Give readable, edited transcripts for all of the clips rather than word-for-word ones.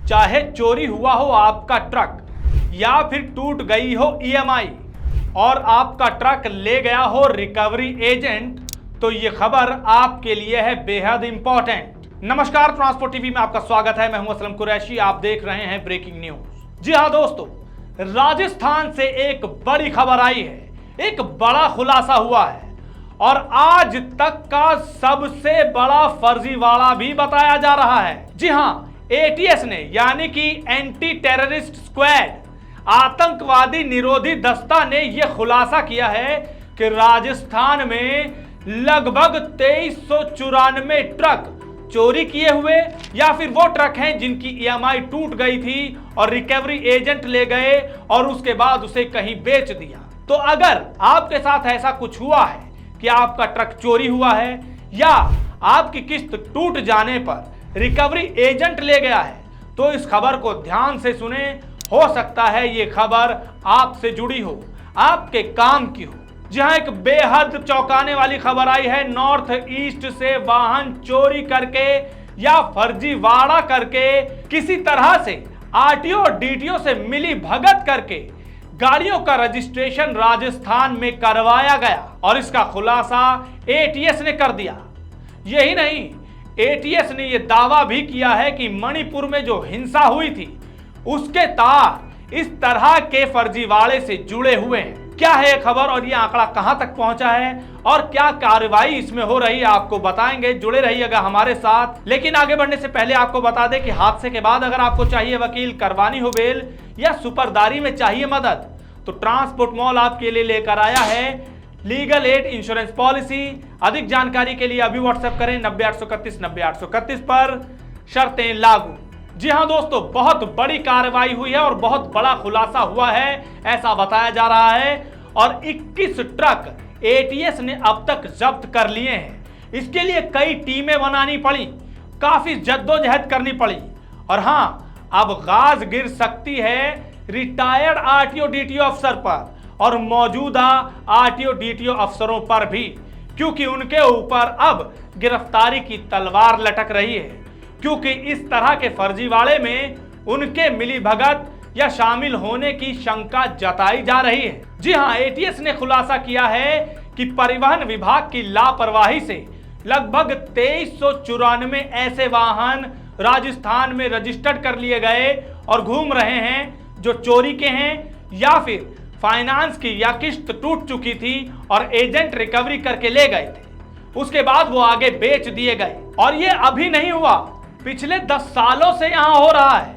चाहे चोरी हुआ हो आपका ट्रक या फिर टूट गई हो ईएमआई और आपका ट्रक ले गया हो रिकवरी एजेंट, तो ये खबर आपके लिए है बेहद इंपॉर्टेंट। नमस्कार, ट्रांसपोर्ट टीवी में आपका स्वागत है। मैं हूं असलम कुरैशी, आप देख रहे हैं ब्रेकिंग न्यूज। जी हां दोस्तों, राजस्थान से एक बड़ी खबर आई है, एक बड़ा खुलासा हुआ है और आज तक का सबसे बड़ा फर्जीवाड़ा भी बताया जा रहा है। जी हां, एटीएस ने यानी कि एंटी टेररिस्ट स्क्वाड, आतंकवादी निरोधी दस्ता ने यह खुलासा किया है कि राजस्थान में लगभग 2394 ट्रक चोरी किए हुए या फिर वो ट्रक हैं जिनकी ईएमआई टूट गई थी और रिकवरी एजेंट ले गए और उसके बाद उसे कहीं बेच दिया। तो अगर आपके साथ ऐसा कुछ हुआ है कि आपका ट्रक चोरी हुआ है या आपकी किस्त टूट जाने पर रिकवरी एजेंट ले गया है, तो इस खबर को ध्यान से सुने। हो सकता है ये खबर आपसे जुड़ी हो, आपके काम की हो। जहां एक बेहद चौंकाने वाली खबर आई है, नॉर्थ ईस्ट से वाहन चोरी करके या फर्जीवाड़ा करके किसी तरह से आरटीओ और डीटीओ से मिली भगत करके गाड़ियों का रजिस्ट्रेशन राजस्थान में करवाया गया और इसका खुलासा एटीएस ने कर दिया। यही नहीं, एटीएस ने यह दावा भी किया है कि मणिपुर में जो हिंसा हुई थी उसके तार इस तरह के फर्जीवाड़े से जुड़े हुए हैं। क्या है यह खबर और यह आंकड़ा कहां तक पहुंचा है और क्या कार्रवाई इसमें हो रही है, आपको बताएंगे। जुड़े रहिएगा हमारे साथ। लेकिन आगे बढ़ने से पहले आपको बता दें कि हादसे के बाद अगर आपको चाहिए वकील, करवानी हो बेल या सुपरदारी में चाहिए मदद, तो ट्रांसपोर्ट मॉल आपके लिए लेकर आया है लीगल एड इंश्योरेंस पॉलिसी। अधिक जानकारी के लिए अभी व्हाट्सएप करें 90-831-90-831 पर। शर्तें लागू। जी हां दोस्तों, बहुत बड़ी कार्रवाई हुई है और बहुत बड़ा खुलासा हुआ है, ऐसा बताया जा रहा है। और 21 ट्रक एटीएस ने अब तक जब्त कर लिए हैं। इसके लिए कई टीमें बनानी पड़ी, काफी जद्दोजहद करनी पड़ी और हां, अब गाज गिर सकती है रिटायर्ड आरटीओ डीटीओ अफसर पर और मौजूदा आरटीओ डीटीओ अफसरों पर भी, क्योंकि उनके ऊपर अब गिरफ्तारी की तलवार लटक रही है, क्योंकि इस तरह के फर्जीवाड़े में उनके मिलीभगत या शामिल होने की शंका जताई जा रही है। जी हां, एटीएस ने खुलासा किया है कि परिवहन विभाग की लापरवाही से लगभग 2394 ऐसे वाहन राजस्थान में रजिस्टर्ड कर लिए गए और घूम रहे हैं जो चोरी के हैं या फिर फाइनेंस की या किस्त टूट चुकी थी और एजेंट रिकवरी करके ले गए थे, उसके बाद वो आगे बेच दिए गए। और ये अभी नहीं हुआ, पिछले 10 सालों से यहां हो रहा है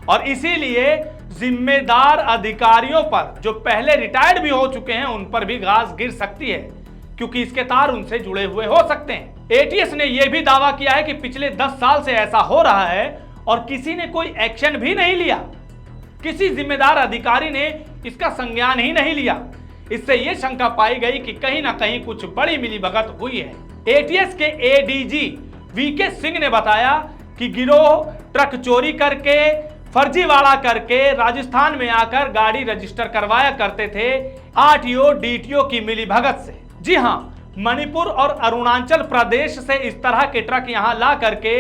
और इसीलिए जिम्मेदार अधिकारियों पर, जो पहले रिटायर्ड भी हो चुके हैं, उन पर भी घास गिर सकती है, क्योंकि इसके तार उनसे जुड़े हुए हो सकते हैं। एटीएस ने यह भी दावा किया है कि पिछले 10 साल से ऐसा हो रहा है और किसी ने कोई एक्शन भी नहीं लिया, किसी जिम्मेदार अधिकारी ने इसका संज्ञान ही नहीं लिया। इससे यह शंका पाई गई कि कहीं ना कहीं कुछ बड़ी मिलीभगत हुई है। एटीएस के एडीजी वीके सिंह ने बताया कि गिरोह ट्रक चोरी करके, फर्जीवाड़ा करके राजस्थान में आकर गाड़ी रजिस्टर करवाया करते थे आरटीओ डीटीओ की मिलीभगत से। जी हां, मणिपुर और अरुणाचल प्रदेश से इस तरह के ट्रक यहां ला करके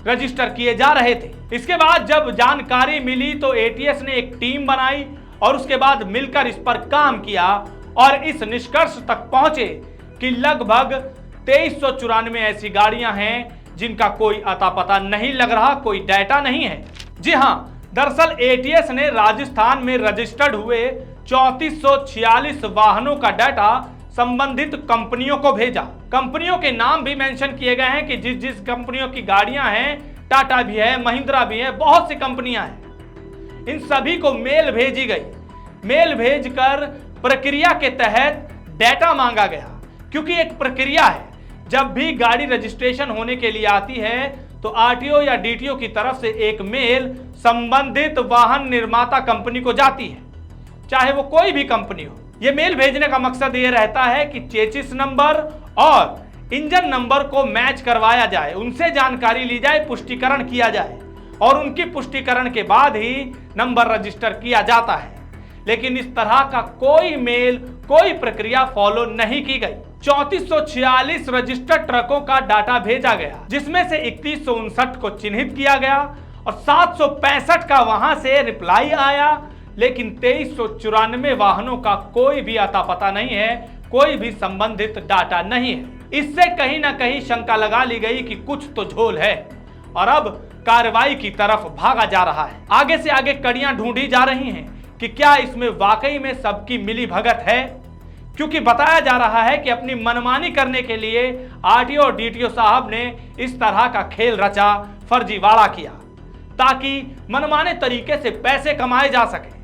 रजिस्टर किए जा रहे थे। इसके बाद जब जानकारी मिली तो एटीएस ने एक टीम बनाई और उसके बाद मिलकर इस पर काम किया और इस निष्कर्ष तक पहुंचे कि लगभग 2394 ऐसी गाड़ियां हैं जिनका कोई अता पता नहीं लग रहा, कोई डाटा नहीं है। जी हां, दरअसल एटीएस ने राजस्थान में रजिस्टर्ड हुए 3446 वाहनों का डाटा संबंधित कंपनियों को भेजा। कंपनियों के नाम भी मेंशन किए गए हैं कि जिस जिस कंपनियों की गाड़ियां हैं, टाटा भी है, महिंद्रा भी है, बहुत सी कंपनियां हैं, इन सभी को मेल भेजी गई। मेल भेजकर प्रक्रिया के तहत डाटा मांगा गया, क्योंकि एक प्रक्रिया है, जब भी गाड़ी रजिस्ट्रेशन होने के लिए आती है तो आरटीओ या डीटीओ की तरफ से एक मेल संबंधित वाहन निर्माता कंपनी को जाती है, चाहे वो कोई भी कंपनी हो। यह मेल भेजने का मकसद यह रहता है कि चेसिस नंबर और इंजन नंबर को मैच करवाया जाए, उनसे जानकारी ली जाए, पुष्टिकरण किया जाए और उनकी पुष्टिकरण के बाद ही नंबर रजिस्टर किया जाता है। लेकिन इस तरह का कोई मेल, कोई प्रक्रिया फॉलो नहीं की गई। 3446 रजिस्टर्ड ट्रकों का डाटा भेजा गया, जिसमें से 3159 को चिन्हित किया गया और 765 का वहां से रिप्लाई आया, लेकिन 2394 वाहनों का कोई भी अता पता नहीं है, कोई भी संबंधित डाटा नहीं है। इससे कहीं ना कहीं शंका लगा ली गई कि कुछ तो झोल है और अब कार्रवाई की तरफ भागा जा रहा है। आगे से आगे कड़ियां ढूंढी जा रही हैं कि क्या इसमें वाकई में सबकी मिली भगत है, क्योंकि बताया जा रहा है कि अपनी मनमानी करने के लिए आरटीओ और डीटीओ साहब ने इस तरह का खेल रचा, फर्जीवाड़ा किया ताकि मनमाने तरीके से पैसे कमाए जा सके,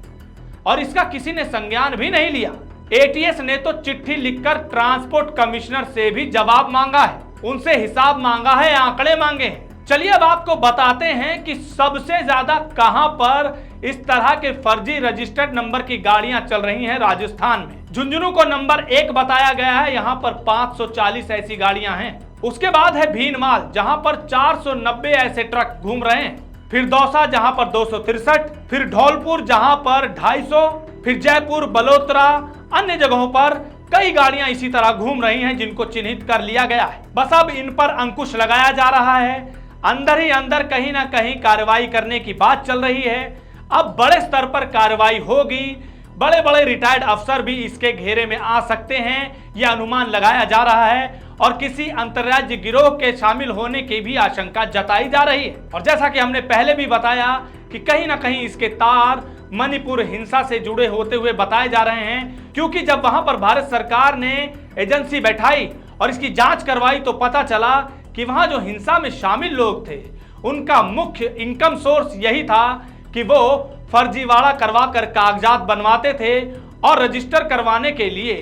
और इसका किसी ने संज्ञान भी नहीं लिया। एटीएस ने तो चिट्ठी लिखकर ट्रांसपोर्ट कमिश्नर से भी जवाब मांगा है, उनसे हिसाब मांगा है, आंकड़े मांगे हैं। चलिए अब आपको बताते हैं कि सबसे ज्यादा कहां पर इस तरह के फर्जी रजिस्टर्ड नंबर की गाड़ियां चल रही हैं राजस्थान में। झुंझुनू को नंबर 1 बताया गया है, यहां पर 540 ऐसी गाड़ियां हैं। उसके बाद है भीनमाल, जहां पर 490 ऐसे ट्रक घूम रहे हैं। फिर दौसा जहां पर 263, फिर धौलपुर जहां पर 250, फिर जयपुर, बलोत्रा, अन्य जगहों पर कई गाड़ियां इसी तरह घूम रही हैं जिनको चिन्हित कर लिया गया है। बस अब इन पर अंकुश लगाया जा रहा है। अंदर ही अंदर कहीं ना कहीं कार्रवाई करने की बात चल रही है। अब बड़े स्तर पर कार्रवाई होगी, बड़े बड़े रिटायर्ड अफसर भी इसके घेरे में आ सकते हैं, यह अनुमान लगाया जा रहा है, और किसी अंतर्राज्य गिरोह के शामिल होने की भी आशंका जताई जा रही है। और जैसा कि हमने पहले भी बताया कि कहीं ना कहीं इसके तार मणिपुर हिंसा से जुड़े होते हुए बताए जा रहे हैं, क्योंकि जब वहां पर भारत सरकार ने एजेंसी बैठाई और इसकी जांच करवाई तो पता चला कि वहां जो हिंसा में शामिल लोग थे उनका मुख्य इनकम सोर्स यही था कि वो फर्जीवाड़ा करवा कर कागजात बनवाते थे और रजिस्टर करवाने के लिए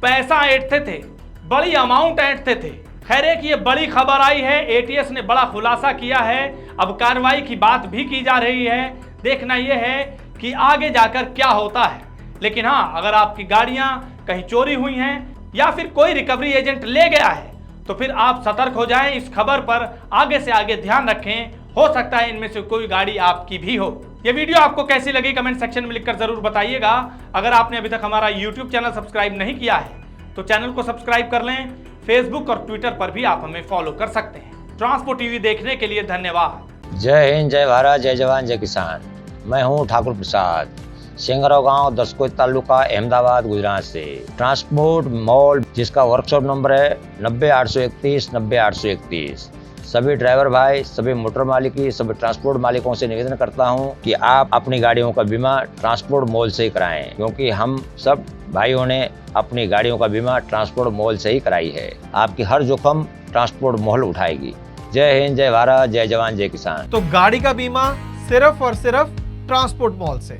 पैसा ऐंठते थे, बड़ी अमाउंट ऐंठते थे। खैर एक ये बड़ी खबर आई है, एटीएस ने बड़ा खुलासा किया है, अब कार्रवाई की बात भी की जा रही है। देखना यह है कि आगे जाकर क्या होता है। लेकिन हाँ, अगर आपकी गाड़ियां कहीं चोरी हुई हैं या फिर कोई रिकवरी एजेंट ले गया है तो फिर आप सतर्क हो जाएं। इस खबर पर आगे से आगे ध्यान रखें, हो सकता है इनमें से कोई गाड़ी आपकी भी हो। ये वीडियो आपको कैसी लगी कमेंट सेक्शन में लिखकर जरूर बताइएगा। अगर आपने अभी तक हमारा यूट्यूब चैनल सब्सक्राइब नहीं किया है तो चैनल को सब्सक्राइब कर लें। फेसबुक और ट्विटर पर भी आप हमें फॉलो कर सकते हैं। ट्रांसपोर्ट टीवी देखने के लिए धन्यवाद। जय हिंद, जय भारत, जय जवान, जय किसान। मैं हूं ठाकुर प्रसाद, सिंगराव गांव, दसकोई तालुका, अहमदाबाद, गुजरात से। ट्रांसपोर्ट मॉल जिसका वर्कशॉप नंबर है 90-831, 90-831। सभी ड्राइवर भाई, सभी मोटर मालिकी, सभी ट्रांसपोर्ट मालिकों से निवेदन करता हूं कि आप अपनी गाड़ियों का बीमा ट्रांसपोर्ट मॉल से ही कराएं, क्योंकि हम सब भाइयों ने अपनी गाड़ियों का बीमा ट्रांसपोर्ट मॉल से ही कराई है। आपकी हर जोखिम ट्रांसपोर्ट मॉल उठाएगी। जय हिंद, जय भारत, जय जवान, जय किसान। तो गाड़ी का बीमा सिर्फ और सिर्फ ट्रांसपोर्ट मॉल से।